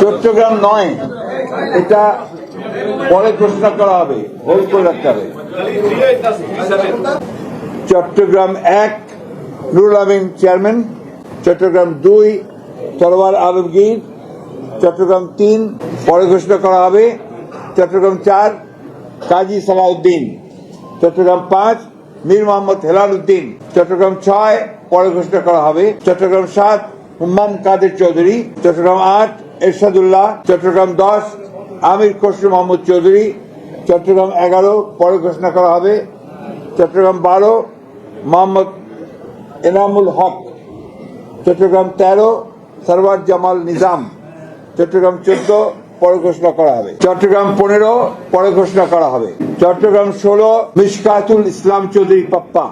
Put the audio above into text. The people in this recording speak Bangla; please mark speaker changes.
Speaker 1: চট্টগ্রাম নয়, এটা পরে ঘোষণা করা হবে, হোল্ড করে রাখতে হবে। চট্টগ্রাম 1 নুরুল আমিন চেয়ারম্যান, চট্টগ্রাম 2 সরওয়ার আলমগীর, চট্টগ্রাম 3 পরে ঘোষণা করা হবে, চট্টগ্রাম 4 কাজী সালাউদ্দিন, চট্টগ্রাম 5 মীর মোহাম্মদ হেলাল উদ্দিন, চট্টগ্রাম 6 পরে ঘোষণা করা হবে, চট্টগ্রাম 7 হুম্মাম কাদের চৌধুরী, চট্টগ্রাম 8 এরশাদুল্লাহ, চট্টগ্রাম 10 আমির খসরু মোহাম্মদ চৌধুরী, চট্টগ্রাম 11 পরে ঘোষণা করা হবে, চট্টগ্রাম 12 মোহাম্মদ এনামুল হক, চট্টগ্রাম 13 সরওয়ার জামাল নিজাম, চট্টগ্রাম 14 পরে ঘোষণা করা হবে, চট্টগ্রাম 15 পরে ঘোষণা করা হবে, চট্টগ্রাম 16 মিশকাতুল ইসলাম চৌধুরী পাপ্পা।